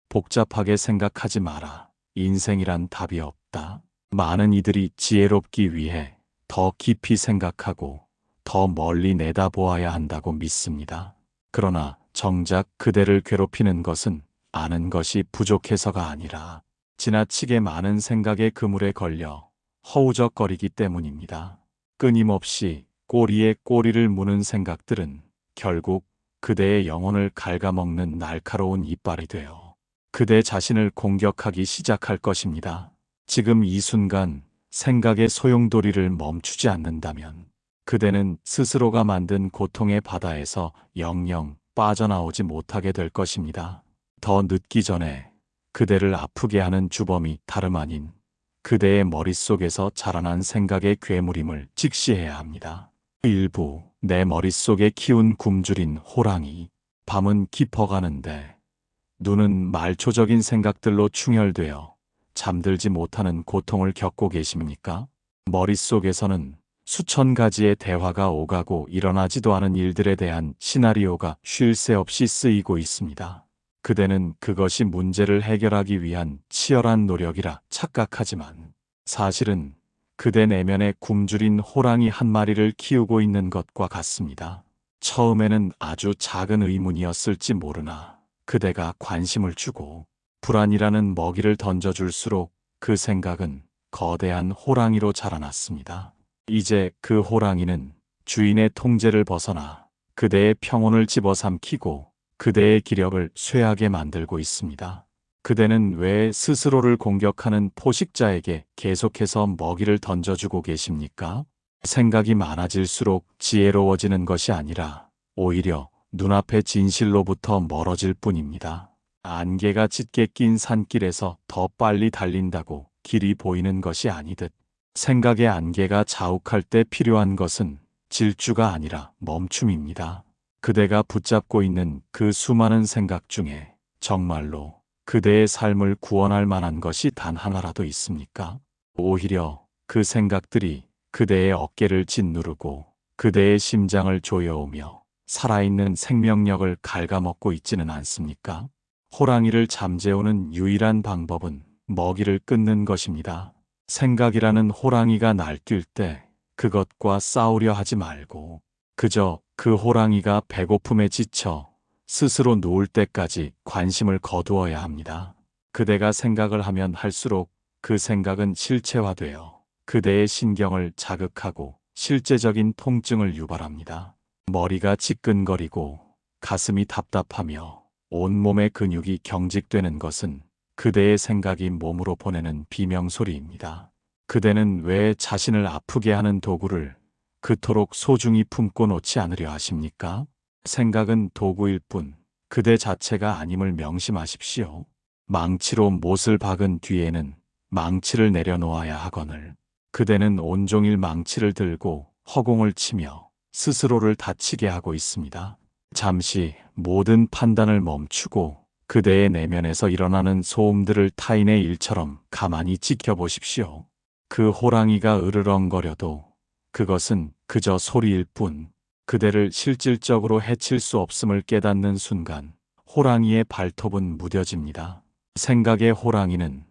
복잡하게 생각하지 마라. 인생이란 답이 없다. 많은 이들이 지혜롭기 위해 더 깊이 생각하고 더 멀리 내다보아야 한다고 믿습니다. 그러나 정작 그대를 괴롭히는 것은 아는 것이 부족해서가 아니라 지나치게 많은 생각의 그물에 걸려 허우적거리기 때문입니다. 끊임없이 꼬리에 꼬리를 무는 생각들은 결국 그대의 영혼을 갉아먹는 날카로운 이빨이 되어 그대 자신을 공격하기 시작할 것입니다. 지금 이 순간 생각의 소용돌이를 멈추지 않는다면 그대는 스스로가 만든 고통의 바다에서 영영 빠져나오지 못하게 될 것입니다. 더 늦기 전에 그대를 아프게 하는 주범이 다름 아닌 그대의 머릿속에서 자라난 생각의 괴물임을 직시해야 합니다. 일부 내 머릿속에 키운 굶주린 호랑이. 밤은 깊어가는데 눈은 말초적인 생각들로 충혈되어 잠들지 못하는 고통을 겪고 계십니까? 머릿속에서는 수천 가지의 대화가 오가고 일어나지도 않은 일들에 대한 시나리오가 쉴 새 없이 쓰이고 있습니다. 그대는 그것이 문제를 해결하기 위한 치열한 노력이라 착각하지만 사실은 그대 내면에 굶주린 호랑이 한 마리를 키우고 있는 것과 같습니다. 처음에는 아주 작은 의문이었을지 모르나 그대가 관심을 주고 불안이라는 먹이를 던져줄수록 그 생각은 거대한 호랑이로 자라났습니다. 이제 그 호랑이는 주인의 통제를 벗어나 그대의 평온을 집어삼키고 그대의 기력을 쇠하게 만들고 있습니다. 그대는 왜 스스로를 공격하는 포식자에게 계속해서 먹이를 던져주고 계십니까? 생각이 많아질수록 지혜로워지는 것이 아니라 오히려 눈앞의 진실로부터 멀어질 뿐입니다. 안개가 짙게 낀 산길에서 더 빨리 달린다고 길이 보이는 것이 아니듯 생각의 안개가 자욱할 때 필요한 것은 질주가 아니라 멈춤입니다. 그대가 붙잡고 있는 그 수많은 생각 중에 정말로 그대의 삶을 구원할 만한 것이 단 하나라도 있습니까? 오히려 그 생각들이 그대의 어깨를 짓누르고 그대의 심장을 조여오며 살아있는 생명력을 갉아먹고 있지는 않습니까? 호랑이를 잠재우는 유일한 방법은 먹이를 끊는 것입니다. 생각이라는 호랑이가 날뛸 때 그것과 싸우려 하지 말고 그저 그 호랑이가 배고픔에 지쳐 스스로 누울 때까지 관심을 거두어야 합니다. 그대가 생각을 하면 할수록 그 생각은 실체화되어 그대의 신경을 자극하고 실제적인 통증을 유발합니다. 머리가 지끈거리고 가슴이 답답하며 온몸의 근육이 경직되는 것은 그대의 생각이 몸으로 보내는 비명소리입니다. 그대는 왜 자신을 아프게 하는 도구를 그토록 소중히 품고 놓지 않으려 하십니까? 생각은 도구일 뿐 그대 자체가 아님을 명심하십시오. 망치로 못을 박은 뒤에는 망치를 내려놓아야 하거늘 그대는 온종일 망치를 들고 허공을 치며 스스로를 다치게 하고 있습니다. 잠시 모든 판단을 멈추고 그대의 내면에서 일어나는 소음들을 타인의 일처럼 가만히 지켜보십시오. 그 호랑이가 으르렁거려도 그것은 그저 소리일 뿐 그대를 실질적으로 해칠 수 없음을 깨닫는 순간 호랑이의 발톱은 무뎌집니다. 생각의 호랑이는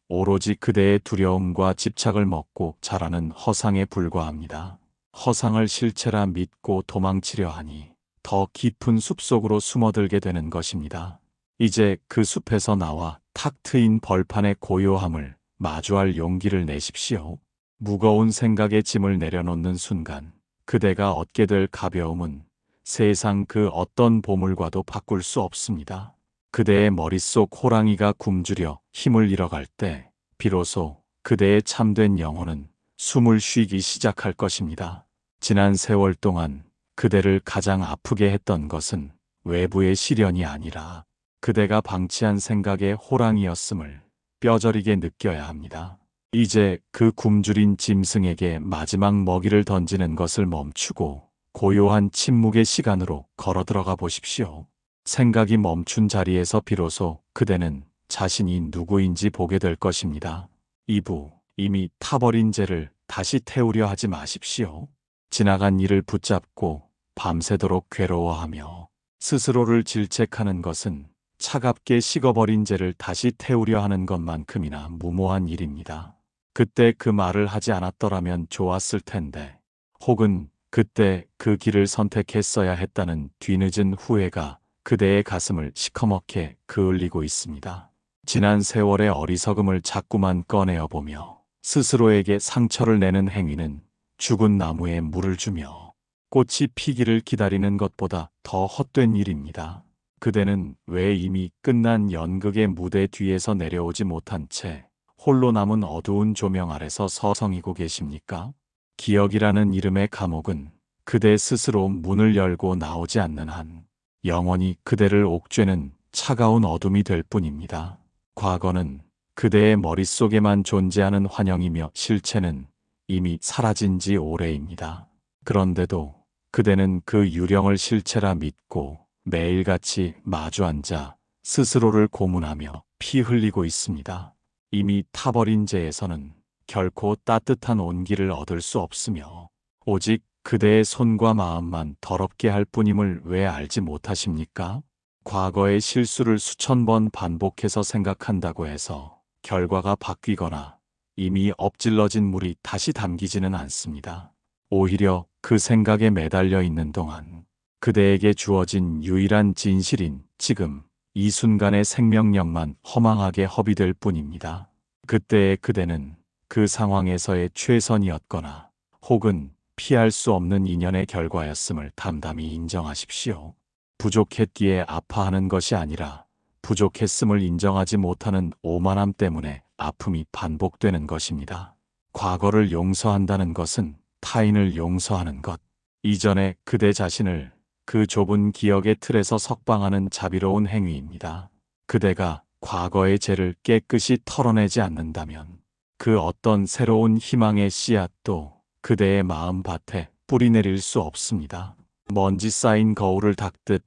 오로지 그대의 두려움과 집착을 먹고 자라는 허상에 불과합니다. 허상을 실체라 믿고 도망치려 하니 더 깊은 숲속으로 숨어들게 되는 것입니다. 이제 그 숲에서 나와 탁 트인 벌판의 고요함을 마주할 용기를 내십시오. 무거운 생각의 짐을 내려놓는 순간 그대가 얻게 될 가벼움은 세상 그 어떤 보물과도 바꿀 수 없습니다. 그대의 머릿속 호랑이가 굶주려 힘을 잃어갈 때 비로소 그대의 참된 영혼은 숨을 쉬기 시작할 것입니다. 지난 세월 동안 그대를 가장 아프게 했던 것은 외부의 시련이 아니라 그대가 방치한 생각의 호랑이였음을 뼈저리게 느껴야 합니다. 이제 그 굶주린 짐승에게 마지막 먹이를 던지는 것을 멈추고 고요한 침묵의 시간으로 걸어 들어가 보십시오. 생각이 멈춘 자리에서 비로소 그대는 자신이 누구인지 보게 될 것입니다. 2부 이미 타버린 재를 다시 태우려 하지 마십시오. 지나간 일을 붙잡고 밤새도록 괴로워하며 스스로를 질책하는 것은 차갑게 식어버린 재를 다시 태우려 하는 것만큼이나 무모한 일입니다. 그때 그 말을 하지 않았더라면 좋았을 텐데, 혹은 그때 그 길을 선택했어야 했다는 뒤늦은 후회가 그대의 가슴을 시커멓게 그을리고 있습니다. 지난 세월의 어리석음을 자꾸만 꺼내어 보며 스스로에게 상처를 내는 행위는 죽은 나무에 물을 주며 꽃이 피기를 기다리는 것보다 더 헛된 일입니다. 그대는 왜 이미 끝난 연극의 무대 뒤에서 내려오지 못한 채 홀로 남은 어두운 조명 아래서 서성이고 계십니까? 기억이라는 이름의 감옥은 그대 스스로 문을 열고 나오지 않는 한 영원히 그대를 옥죄는 차가운 어둠이 될 뿐입니다. 과거는 그대의 머릿속에만 존재하는 환영이며 실체는 이미 사라진 지 오래입니다. 그런데도 그대는 그 유령을 실체라 믿고 매일같이 마주 앉아 스스로를 고문하며 피 흘리고 있습니다. 이미 타버린 재에서는 결코 따뜻한 온기를 얻을 수 없으며 오직 그대의 손과 마음만 더럽게 할 뿐임을 왜 알지 못하십니까? 과거의 실수를 수천 번 반복해서 생각한다고 해서 결과가 바뀌거나 이미 엎질러진 물이 다시 담기지는 않습니다. 오히려 그 생각에 매달려 있는 동안 그대에게 주어진 유일한 진실인 지금 이 순간의 생명력만 허망하게 허비될 뿐입니다. 그때의 그대는 그 상황에서의 최선이었거나 혹은 피할 수 없는 인연의 결과였음을 담담히 인정하십시오. 부족했기에 아파하는 것이 아니라 부족했음을 인정하지 못하는 오만함 때문에 아픔이 반복되는 것입니다. 과거를 용서한다는 것은 타인을 용서하는 것, 이전에 그대 자신을 그 좁은 기억의 틀에서 석방하는 자비로운 행위입니다. 그대가 과거의 죄를 깨끗이 털어내지 않는다면 그 어떤 새로운 희망의 씨앗도 그대의 마음밭에 뿌리내릴 수 없습니다. 먼지 쌓인 거울을 닦듯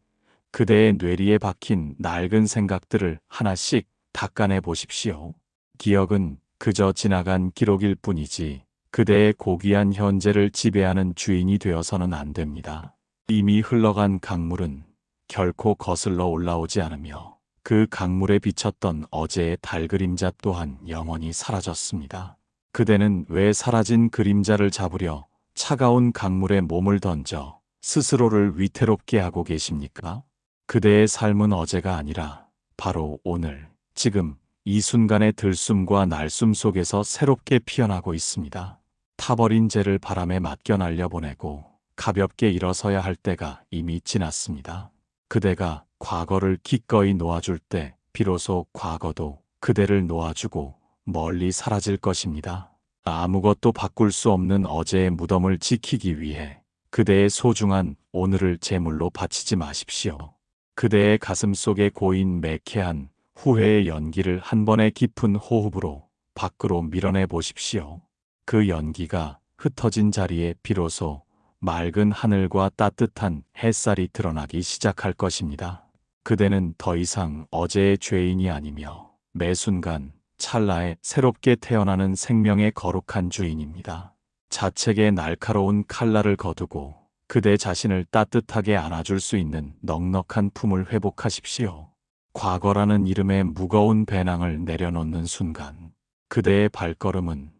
그대의 뇌리에 박힌 낡은 생각들을 하나씩 닦아내 보십시오. 기억은 그저 지나간 기록일 뿐이지 그대의 고귀한 현재를 지배하는 주인이 되어서는 안 됩니다. 이미 흘러간 강물은 결코 거슬러 올라오지 않으며 그 강물에 비쳤던 어제의 달 그림자 또한 영원히 사라졌습니다. 그대는 왜 사라진 그림자를 잡으려 차가운 강물에 몸을 던져 스스로를 위태롭게 하고 계십니까? 그대의 삶은 어제가 아니라 바로 오늘, 지금 이 순간의 들숨과 날숨 속에서 새롭게 피어나고 있습니다. 타버린 재를 바람에 맡겨 날려보내고 가볍게 일어서야 할 때가 이미 지났습니다. 그대가 과거를 기꺼이 놓아줄 때 비로소 과거도 그대를 놓아주고 멀리 사라질 것입니다. 아무것도 바꿀 수 없는 어제의 무덤을 지키기 위해 그대의 소중한 오늘을 제물로 바치지 마십시오. 그대의 가슴 속에 고인 매캐한 후회의 연기를 한 번의 깊은 호흡으로 밖으로 밀어내 보십시오. 그 연기가 흩어진 자리에 비로소 맑은 하늘과 따뜻한 햇살이 드러나기 시작할 것입니다. 그대는 더 이상 어제의 죄인이 아니며 매 순간 찰나에 새롭게 태어나는 생명의 거룩한 주인입니다. 자책의 날카로운 칼날을 거두고 그대 자신을 따뜻하게 안아줄 수 있는 넉넉한 품을 회복하십시오. 과거라는 이름의 무거운 배낭을 내려놓는 순간 그대의 발걸음은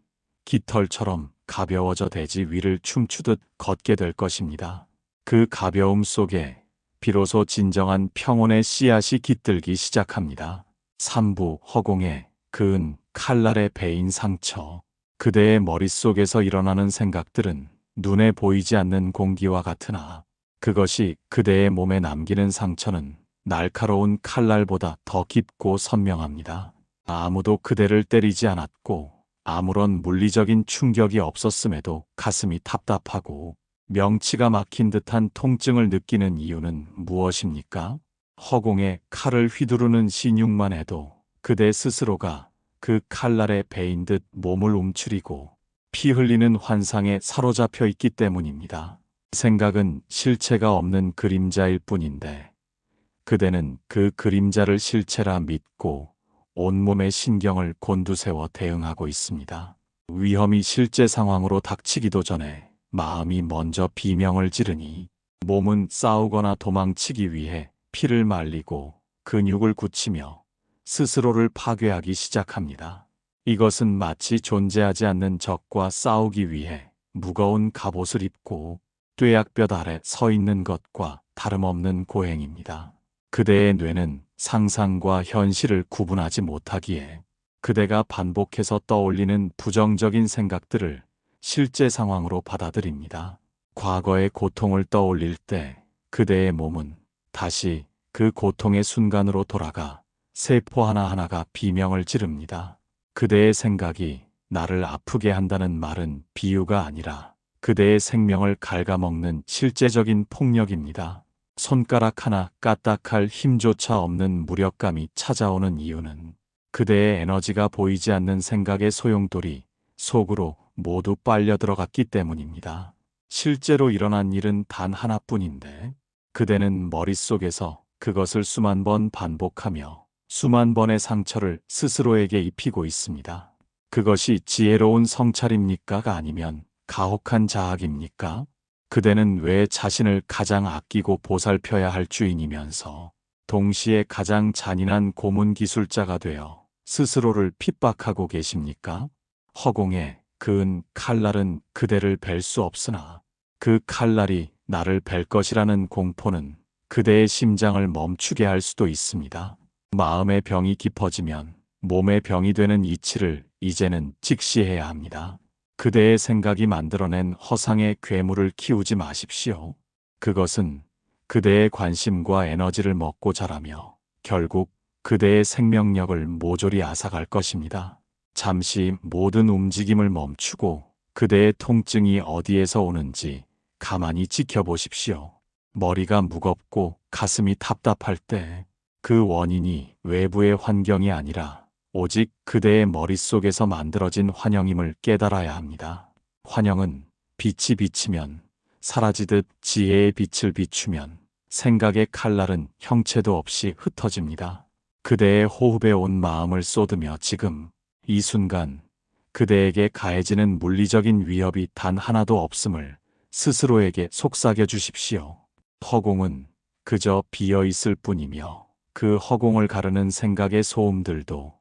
깃털처럼 가벼워져 대지 위를 춤추듯 걷게 될 것입니다. 그 가벼움 속에 비로소 진정한 평온의 씨앗이 깃들기 시작합니다. 삼부 허공에 그은 칼날의 베인 상처, 그대의 머릿속에서 일어나는 생각들은 눈에 보이지 않는 공기와 같으나 그것이 그대의 몸에 남기는 상처는 날카로운 칼날보다 더 깊고 선명합니다. 아무도 그대를 때리지 않았고 아무런 물리적인 충격이 없었음에도 가슴이 답답하고 명치가 막힌 듯한 통증을 느끼는 이유는 무엇입니까? 허공에 칼을 휘두르는 신용만 해도 그대 스스로가 그 칼날에 베인 듯 몸을 움츠리고 피 흘리는 환상에 사로잡혀 있기 때문입니다. 생각은 실체가 없는 그림자일 뿐인데 그대는 그 그림자를 실체라 믿고 온몸의 신경을 곤두세워 대응하고 있습니다. 위험이 실제 상황으로 닥치기도 전에 마음이 먼저 비명을 지르니 몸은 싸우거나 도망치기 위해 피를 말리고 근육을 굳히며 스스로를 파괴하기 시작합니다. 이것은 마치 존재하지 않는 적과 싸우기 위해 무거운 갑옷을 입고 뙤약볕 아래 서 있는 것과 다름없는 고행입니다. 그대의 뇌는 상상과 현실을 구분하지 못하기에 그대가 반복해서 떠올리는 부정적인 생각들을 실제 상황으로 받아들입니다. 과거의 고통을 떠올릴 때 그대의 몸은 다시 그 고통의 순간으로 돌아가 세포 하나하나가 비명을 지릅니다. 그대의 생각이 나를 아프게 한다는 말은 비유가 아니라 그대의 생명을 갉아먹는 실제적인 폭력입니다. 손가락 하나 까딱할 힘조차 없는 무력감이 찾아오는 이유는 그대의 에너지가 보이지 않는 생각의 소용돌이 속으로 모두 빨려 들어갔기 때문입니다. 실제로 일어난 일은 단 하나뿐인데 그대는 머릿속에서 그것을 수만 번 반복하며 수만 번의 상처를 스스로에게 입히고 있습니다. 그것이 지혜로운 성찰입니까? 아니면 가혹한 자학입니까? 그대는 왜 자신을 가장 아끼고 보살펴야 할 주인이면서 동시에 가장 잔인한 고문 기술자가 되어 스스로를 핍박하고 계십니까? 허공에 그은 칼날은 그대를 벨 수 없으나 그 칼날이 나를 벨 것이라는 공포는 그대의 심장을 멈추게 할 수도 있습니다. 마음의 병이 깊어지면 몸의 병이 되는 이치를 이제는 직시해야 합니다. 그대의 생각이 만들어낸 허상의 괴물을 키우지 마십시오. 그것은 그대의 관심과 에너지를 먹고 자라며 결국 그대의 생명력을 모조리 앗아갈 것입니다. 잠시 모든 움직임을 멈추고 그대의 통증이 어디에서 오는지 가만히 지켜보십시오. 머리가 무겁고 가슴이 답답할 때 그 원인이 외부의 환경이 아니라 오직 그대의 머릿속에서 만들어진 환영임을 깨달아야 합니다. 환영은 빛이 비치면 사라지듯 지혜의 빛을 비추면 생각의 칼날은 형체도 없이 흩어집니다. 그대의 호흡에 온 마음을 쏟으며 지금 이 순간 그대에게 가해지는 물리적인 위협이 단 하나도 없음을 스스로에게 속삭여 주십시오. 허공은 그저 비어 있을 뿐이며 그 허공을 가르는 생각의 소음들도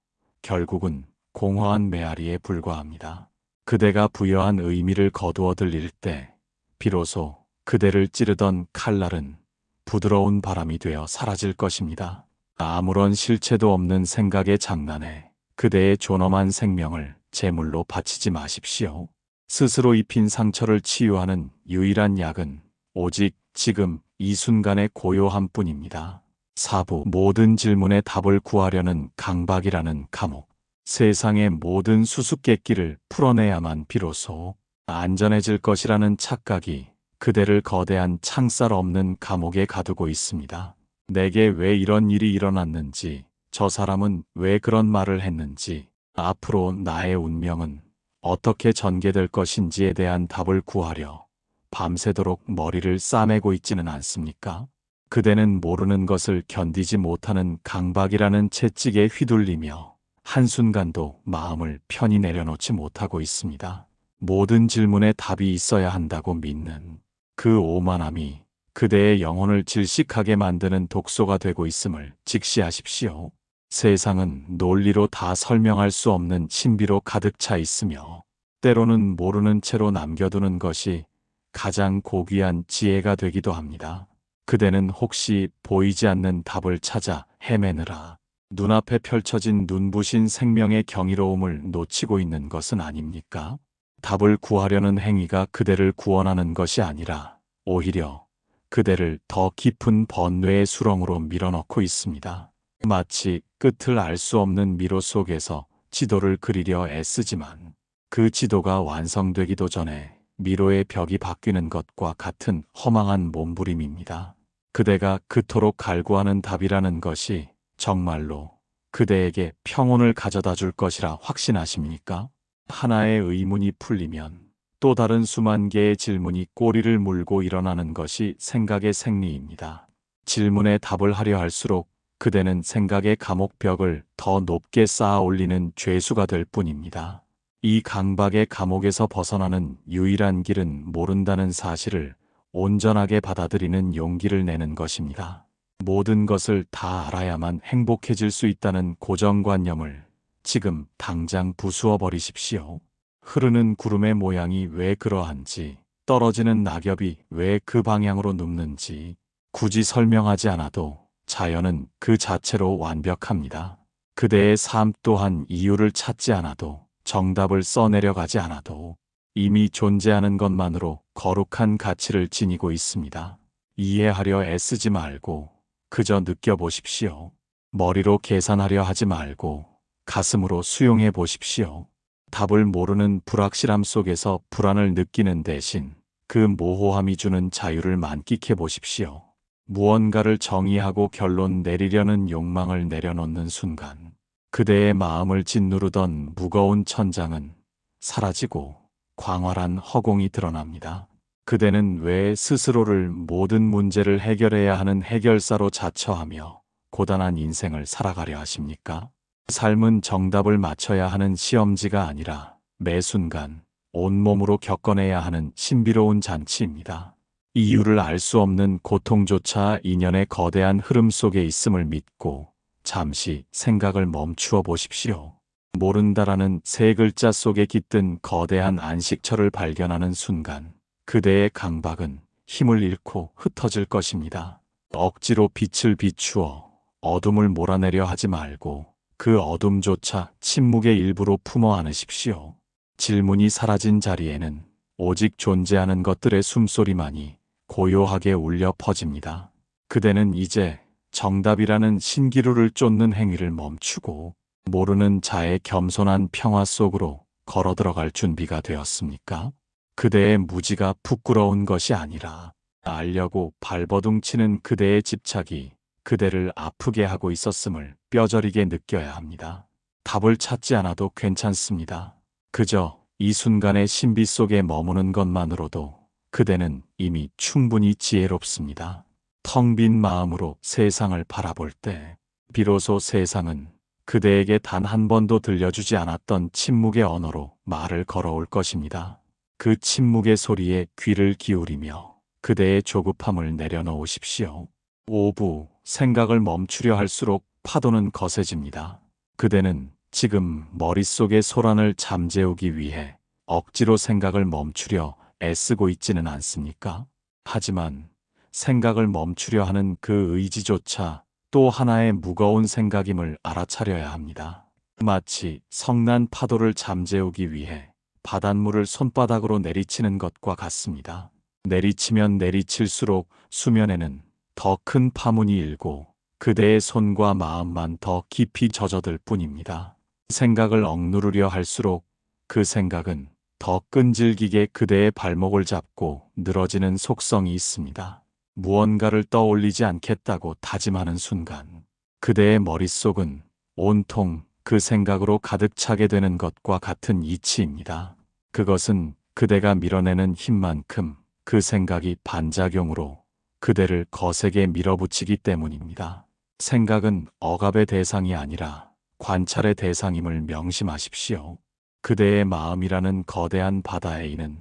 결국은 공허한 메아리에 불과합니다. 그대가 부여한 의미를 거두어 들릴 때 비로소 그대를 찌르던 칼날은 부드러운 바람이 되어 사라질 것입니다. 아무런 실체도 없는 생각의 장난에 그대의 존엄한 생명을 제물로 바치지 마십시오. 스스로 입힌 상처를 치유하는 유일한 약은 오직 지금 이 순간의 고요함 뿐입니다. 4부 모든 질문의 답을 구하려는 강박이라는 감옥. 세상의 모든 수수께끼를 풀어내야만 비로소 안전해질 것이라는 착각이 그대를 거대한 창살 없는 감옥에 가두고 있습니다. 내게 왜 이런 일이 일어났는지, 저 사람은 왜 그런 말을 했는지, 앞으로 나의 운명은 어떻게 전개될 것인지에 대한 답을 구하려 밤새도록 머리를 싸매고 있지는 않습니까? 그대는 모르는 것을 견디지 못하는 강박이라는 채찍에 휘둘리며 한순간도 마음을 편히 내려놓지 못하고 있습니다. 모든 질문에 답이 있어야 한다고 믿는 그 오만함이 그대의 영혼을 질식하게 만드는 독소가 되고 있음을 직시하십시오. 세상은 논리로 다 설명할 수 없는 신비로 가득 차 있으며 때로는 모르는 채로 남겨두는 것이 가장 고귀한 지혜가 되기도 합니다. 그대는 혹시 보이지 않는 답을 찾아 헤매느라 눈앞에 펼쳐진 눈부신 생명의 경이로움을 놓치고 있는 것은 아닙니까? 답을 구하려는 행위가 그대를 구원하는 것이 아니라 오히려 그대를 더 깊은 번뇌의 수렁으로 밀어넣고 있습니다. 마치 끝을 알 수 없는 미로 속에서 지도를 그리려 애쓰지만 그 지도가 완성되기도 전에 미로의 벽이 바뀌는 것과 같은 허망한 몸부림입니다. 그대가 그토록 갈구하는 답이라는 것이 정말로 그대에게 평온을 가져다 줄 것이라 확신하십니까? 하나의 의문이 풀리면 또 다른 수만 개의 질문이 꼬리를 물고 일어나는 것이 생각의 생리입니다. 질문에 답을 하려 할수록 그대는 생각의 감옥벽을 더 높게 쌓아 올리는 죄수가 될 뿐입니다. 이 강박의 감옥에서 벗어나는 유일한 길은 모른다는 사실을 온전하게 받아들이는 용기를 내는 것입니다. 모든 것을 다 알아야만 행복해질 수 있다는 고정관념을 지금 당장 부수어 버리십시오. 흐르는 구름의 모양이 왜 그러한지, 떨어지는 낙엽이 왜 그 방향으로 눕는지 굳이 설명하지 않아도 자연은 그 자체로 완벽합니다. 그대의 삶 또한 이유를 찾지 않아도, 정답을 써내려가지 않아도 이미 존재하는 것만으로 거룩한 가치를 지니고 있습니다. 이해하려 애쓰지 말고 그저 느껴보십시오. 머리로 계산하려 하지 말고 가슴으로 수용해 보십시오. 답을 모르는 불확실함 속에서 불안을 느끼는 대신 그 모호함이 주는 자유를 만끽해 보십시오. 무언가를 정의하고 결론 내리려는 욕망을 내려놓는 순간 그대의 마음을 짓누르던 무거운 천장은 사라지고 광활한 허공이 드러납니다. 그대는 왜 스스로를 모든 문제를 해결해야 하는 해결사로 자처하며 고단한 인생을 살아가려 하십니까? 삶은 정답을 맞춰야 하는 시험지가 아니라 매 순간 온몸으로 겪어내야 하는 신비로운 잔치입니다. 이유를 알 수 없는 고통조차 인연의 거대한 흐름 속에 있음을 믿고 잠시 생각을 멈추어 보십시오. 모른다라는 세 글자 속에 깃든 거대한 안식처를 발견하는 순간 그대의 강박은 힘을 잃고 흩어질 것입니다. 억지로 빛을 비추어 어둠을 몰아내려 하지 말고 그 어둠조차 침묵의 일부로 품어 안으십시오. 질문이 사라진 자리에는 오직 존재하는 것들의 숨소리만이 고요하게 울려 퍼집니다. 그대는 이제 정답이라는 신기루를 쫓는 행위를 멈추고 모르는 자의 겸손한 평화 속으로 걸어 들어갈 준비가 되었습니까? 그대의 무지가 부끄러운 것이 아니라 알려고 발버둥치는 그대의 집착이 그대를 아프게 하고 있었음을 뼈저리게 느껴야 합니다. 답을 찾지 않아도 괜찮습니다. 그저 이 순간의 신비 속에 머무는 것만으로도 그대는 이미 충분히 지혜롭습니다. 텅 빈 마음으로 세상을 바라볼 때 비로소 세상은 그대에게 단 한 번도 들려주지 않았던 침묵의 언어로 말을 걸어올 것입니다. 그 침묵의 소리에 귀를 기울이며 그대의 조급함을 내려놓으십시오. 오부 생각을 멈추려 할수록 파도는 거세집니다. 그대는 지금 머릿속의 소란을 잠재우기 위해 억지로 생각을 멈추려 애쓰고 있지는 않습니까? 하지만 생각을 멈추려 하는 그 의지조차 또 하나의 무거운 생각임을 알아차려야 합니다. 마치 성난 파도를 잠재우기 위해 바닷물을 손바닥으로 내리치는 것과 같습니다. 내리치면 내리칠수록 수면에는 더 큰 파문이 일고 그대의 손과 마음만 더 깊이 젖어들 뿐입니다. 생각을 억누르려 할수록 그 생각은 더 끈질기게 그대의 발목을 잡고 늘어지는 속성이 있습니다. 무언가를 떠올리지 않겠다고 다짐하는 순간 그대의 머릿속은 온통 그 생각으로 가득 차게 되는 것과 같은 이치입니다. 그것은 그대가 밀어내는 힘만큼 그 생각이 반작용으로 그대를 거세게 밀어붙이기 때문입니다. 생각은 억압의 대상이 아니라 관찰의 대상임을 명심하십시오. 그대의 마음이라는 거대한 바다에는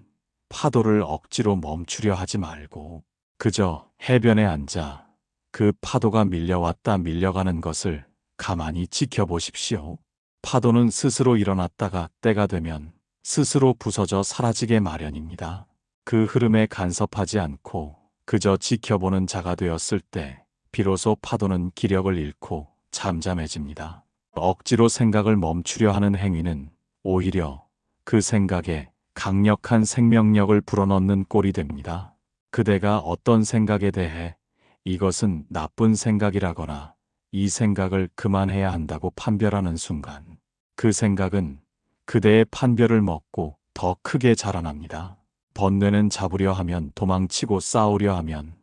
파도를 억지로 멈추려 하지 말고 그저 해변에 앉아 그 파도가 밀려왔다 밀려가는 것을 가만히 지켜보십시오. 파도는 스스로 일어났다가 때가 되면 스스로 부서져 사라지게 마련입니다. 그 흐름에 간섭하지 않고 그저 지켜보는 자가 되었을 때 비로소 파도는 기력을 잃고 잠잠해집니다. 억지로 생각을 멈추려 하는 행위는 오히려 그 생각에 강력한 생명력을 불어넣는 꼴이 됩니다. 그대가 어떤 생각에 대해 이것은 나쁜 생각이라거나 이 생각을 그만해야 한다고 판별하는 순간 그 생각은 그대의 판별을 먹고 더 크게 자라납니다. 번뇌는 잡으려 하면 도망치고 싸우려 하면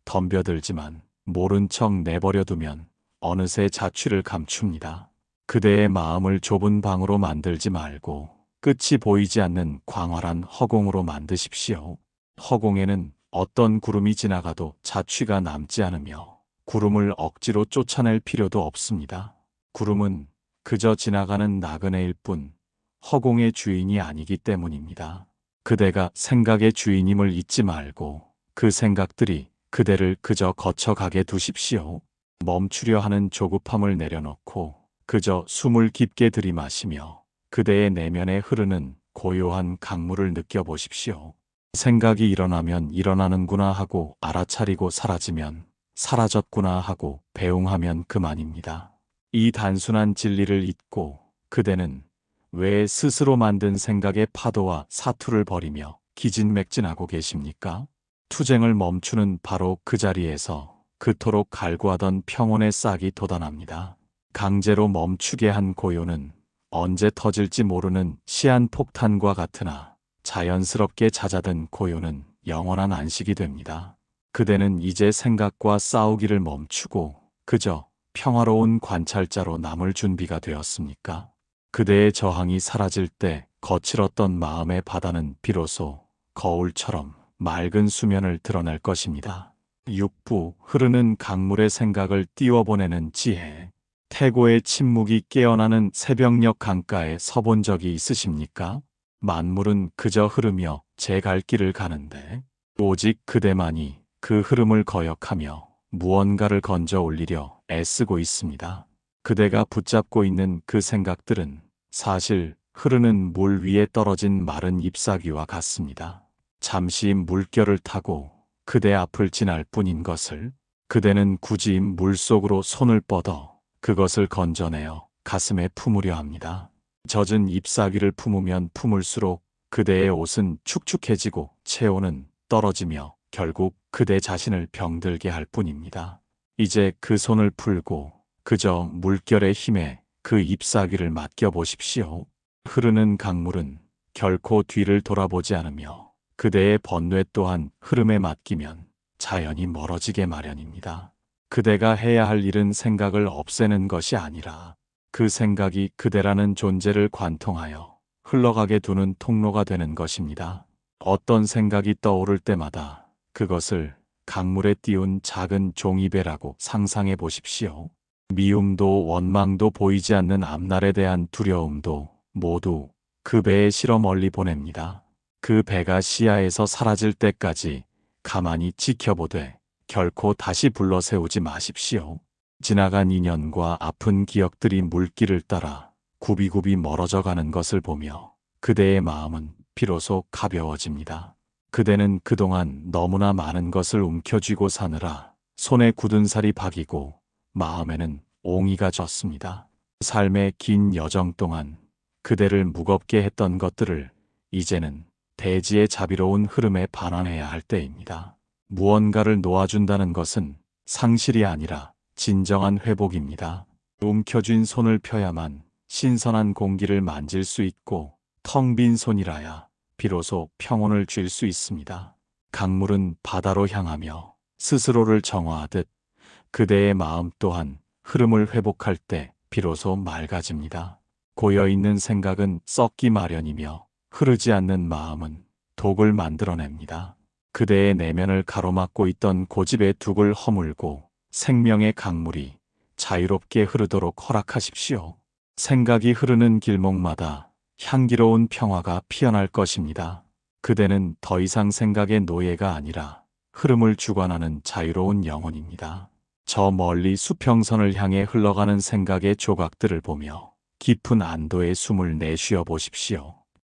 덤벼들지만 모른 척 내버려 두면 어느새 자취를 감춥니다. 그대의 마음을 좁은 방으로 만들지 말고 끝이 보이지 않는 광활한 허공으로 만드십시오. 허공에는 어떤 구름이 지나가도 자취가 남지 않으며 구름을 억지로 쫓아낼 필요도 없습니다. 구름은 그저 지나가는 나그네일 뿐 허공의 주인이 아니기 때문입니다. 그대가 생각의 주인임을 잊지 말고 그 생각들이 그대를 그저 거쳐가게 두십시오. 멈추려 하는 조급함을 내려놓고 그저 숨을 깊게 들이마시며 그대의 내면에 흐르는 고요한 강물을 느껴보십시오. 생각이 일어나면 일어나는구나 하고 알아차리고 사라지면 사라졌구나 하고 배웅하면 그만입니다. 이 단순한 진리를 잊고 그대는 왜 스스로 만든 생각의 파도와 사투를 벌이며 기진맥진하고 계십니까? 투쟁을 멈추는 바로 그 자리에서 그토록 갈구하던 평온의 싹이 돋아납니다. 강제로 멈추게 한 고요는 언제 터질지 모르는 시한폭탄과 같으나 자연스럽게 잦아든 고요는 영원한 안식이 됩니다. 그대는 이제 생각과 싸우기를 멈추고 그저 평화로운 관찰자로 남을 준비가 되었습니까? 그대의 저항이 사라질 때 거칠었던 마음의 바다는 비로소 거울처럼 맑은 수면을 드러낼 것입니다. 6부 흐르는 강물의 생각을 띄워보내는 지혜. 태고의 침묵이 깨어나는 새벽녘 강가에 서본 적이 있으십니까? 만물은 그저 흐르며 제 갈 길을 가는데 오직 그대만이 그 흐름을 거역하며 무언가를 건져 올리려 애쓰고 있습니다. 그대가 붙잡고 있는 그 생각들은 사실 흐르는 물 위에 떨어진 마른 잎사귀와 같습니다. 잠시 물결을 타고 그대 앞을 지날 뿐인 것을 그대는 굳이 물속으로 손을 뻗어 그것을 건져내어 가슴에 품으려 합니다. 젖은 잎사귀를 품으면 품을수록 그대의 옷은 축축해지고 체온은 떨어지며 결국 그대 자신을 병들게 할 뿐입니다. 이제 그 손을 풀고 그저 물결의 힘에 그 잎사귀를 맡겨보십시오. 흐르는 강물은 결코 뒤를 돌아보지 않으며 그대의 번뇌 또한 흐름에 맡기면 자연히 멀어지게 마련입니다. 그대가 해야 할 일은 생각을 없애는 것이 아니라 그 생각이 그대라는 존재를 관통하여 흘러가게 두는 통로가 되는 것입니다. 어떤 생각이 떠오를 때마다 그것을 강물에 띄운 작은 종이배라고 상상해 보십시오. 미움도 원망도 보이지 않는 앞날에 대한 두려움도 모두 그 배에 실어 멀리 보냅니다. 그 배가 시야에서 사라질 때까지 가만히 지켜보되 결코 다시 불러세우지 마십시오. 지나간 인연과 아픈 기억들이 물길을 따라 굽이굽이 멀어져 가는 것을 보며 그대의 마음은 비로소 가벼워집니다. 그대는 그동안 너무나 많은 것을 움켜쥐고 사느라 손에 굳은 살이 박이고 마음에는 옹이가 졌습니다. 삶의 긴 여정 동안 그대를 무겁게 했던 것들을 이제는 대지의 자비로운 흐름에 반환해야 할 때입니다. 무언가를 놓아준다는 것은 상실이 아니라 진정한 회복입니다. 움켜쥔 손을 펴야만 신선한 공기를 만질 수 있고 텅 빈 손이라야 비로소 평온을 쥘 수 있습니다. 강물은 바다로 향하며 스스로를 정화하듯 그대의 마음 또한 흐름을 회복할 때 비로소 맑아집니다. 고여있는 생각은 썩기 마련이며 흐르지 않는 마음은 독을 만들어냅니다. 그대의 내면을 가로막고 있던 고집의 둑을 허물고 생명의 강물이 자유롭게 흐르도록 허락하십시오. 생각이 흐르는 길목마다 향기로운 평화가 피어날 것입니다. 그대는 더 이상 생각의 노예가 아니라 흐름을 주관하는 자유로운 영혼입니다. 저 멀리 수평선을 향해 흘러가는 생각의 조각들을 보며 깊은 안도의 숨을 내쉬어 보십시오.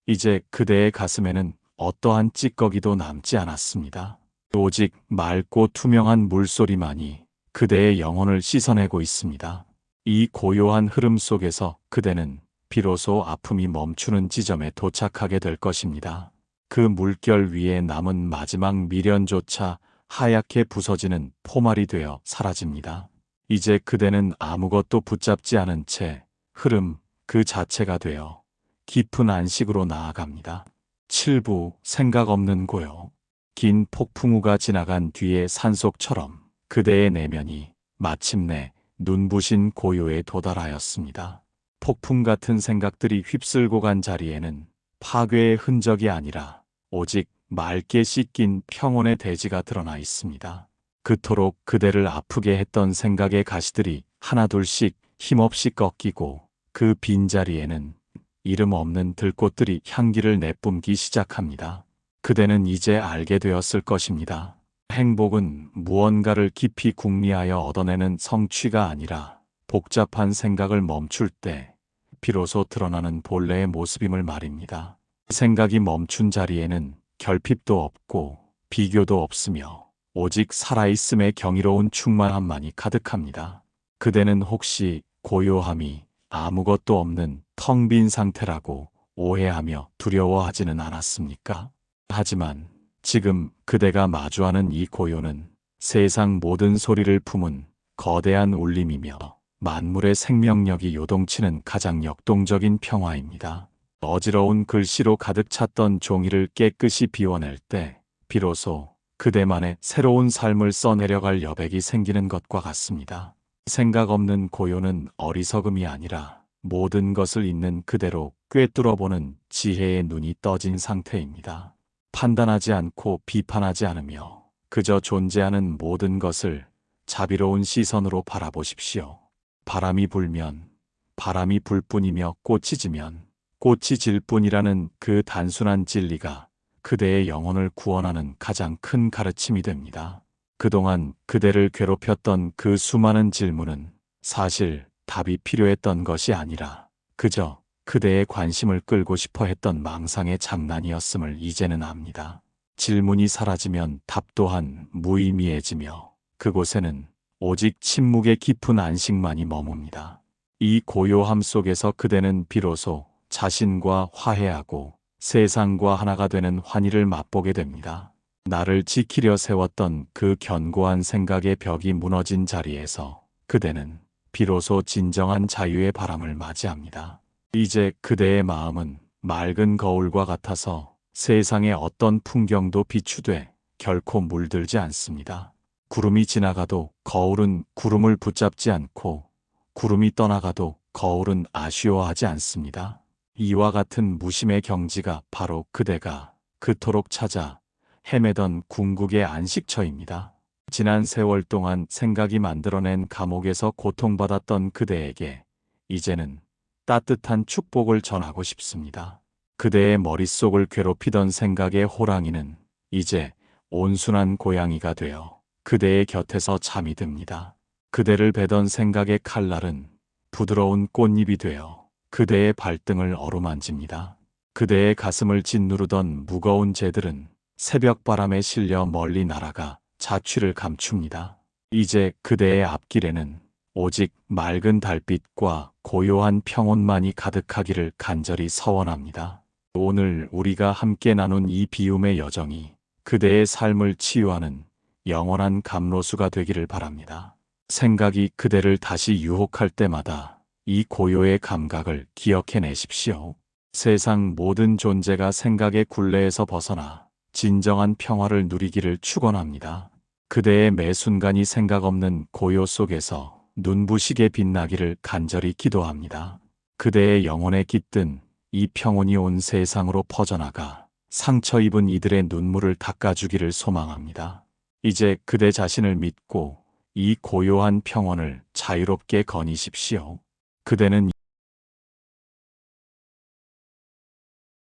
이제 그대의 가슴에는 어떠한 찌꺼기도 남지 않았습니다. 오직 맑고 투명한 물소리만이 그대의 영혼을 씻어내고 있습니다. 이 고요한 흐름 속에서 그대는 비로소 아픔이 멈추는 지점에 도착하게 될 것입니다. 그 물결 위에 남은 마지막 미련조차 하얗게 부서지는 포말이 되어 사라집니다. 이제 그대는 아무것도 붙잡지 않은 채 흐름 그 자체가 되어 깊은 안식으로 나아갑니다. 7부 생각 없는 고요. 긴 폭풍우가 지나간 뒤의 산속처럼 그대의 내면이 마침내 눈부신 고요에 도달하였습니다. 폭풍 같은 생각들이 휩쓸고 간 자리에는 파괴의 흔적이 아니라 오직 맑게 씻긴 평온의 대지가 드러나 있습니다. 그토록 그대를 아프게 했던 생각의 가시들이 하나둘씩 힘없이 꺾이고 그 빈자리에는 이름 없는 들꽃들이 향기를 내뿜기 시작합니다. 그대는 이제 알게 되었을 것입니다. 행복은 무언가를 깊이 궁리하여 얻어내는 성취가 아니라 복잡한 생각을 멈출 때 비로소 드러나는 본래의 모습임을 말입니다. 생각이 멈춘 자리에는 결핍도 없고 비교도 없으며 오직 살아있음의 경이로운 충만함만이 가득합니다. 그대는 혹시 고요함이 아무것도 없는 텅 빈 상태라고 오해하며 두려워하지는 않았습니까? 하지만 지금 그대가 마주하는 이 고요는 세상 모든 소리를 품은 거대한 울림이며 만물의 생명력이 요동치는 가장 역동적인 평화입니다. 어지러운 글씨로 가득 찼던 종이를 깨끗이 비워낼 때 비로소 그대만의 새로운 삶을 써내려갈 여백이 생기는 것과 같습니다. 생각 없는 고요는 어리석음이 아니라 모든 것을 있는 그대로 꿰뚫어보는 지혜의 눈이 떠진 상태입니다. 판단하지 않고 비판하지 않으며 그저 존재하는 모든 것을 자비로운 시선으로 바라보십시오. 바람이 불면 바람이 불 뿐이며 꽃이 지면 꽃이 질 뿐이라는 그 단순한 진리가 그대의 영혼을 구원하는 가장 큰 가르침이 됩니다. 그동안 그대를 괴롭혔던 그 수많은 질문은 사실 답이 필요했던 것이 아니라 그저 그대의 관심을 끌고 싶어 했던 망상의 장난이었음을 이제는 압니다. 질문이 사라지면 답 또한 무의미해지며 그곳에는 오직 침묵의 깊은 안식만이 머뭅니다. 이 고요함 속에서 그대는 비로소 자신과 화해하고 세상과 하나가 되는 환희를 맛보게 됩니다. 나를 지키려 세웠던 그 견고한 생각의 벽이 무너진 자리에서 그대는 비로소 진정한 자유의 바람을 맞이합니다. 이제 그대의 마음은 맑은 거울과 같아서 세상의 어떤 풍경도 비추되 결코 물들지 않습니다. 구름이 지나가도 거울은 구름을 붙잡지 않고 구름이 떠나가도 거울은 아쉬워하지 않습니다. 이와 같은 무심의 경지가 바로 그대가 그토록 찾아 헤매던 궁극의 안식처입니다. 지난 세월 동안 생각이 만들어낸 감옥에서 고통받았던 그대에게 이제는 따뜻한 축복을 전하고 싶습니다. 그대의 머릿속을 괴롭히던 생각의 호랑이는 이제 온순한 고양이가 되어 그대의 곁에서 잠이 듭니다. 그대를 베던 생각의 칼날은 부드러운 꽃잎이 되어 그대의 발등을 어루만집니다. 그대의 가슴을 짓누르던 무거운 재들은 새벽바람에 실려 멀리 날아가 자취를 감춥니다. 이제 그대의 앞길에는 오직 맑은 달빛과 고요한 평온만이 가득하기를 간절히 서원합니다. 오늘 우리가 함께 나눈 이 비움의 여정이 그대의 삶을 치유하는 영원한 감로수가 되기를 바랍니다. 생각이 그대를 다시 유혹할 때마다 이 고요의 감각을 기억해내십시오. 세상 모든 존재가 생각의 굴레에서 벗어나 진정한 평화를 누리기를 축원합니다. 그대의 매 순간이 생각 없는 고요 속에서 눈부시게 빛나기를 간절히 기도합니다. 그대의 영혼에 깃든 이 평온이 온 세상으로 퍼져나가 상처 입은 이들의 눈물을 닦아주기를 소망합니다. 이제 그대 자신을 믿고 이 고요한 평온을 자유롭게 거니십시오. 그대는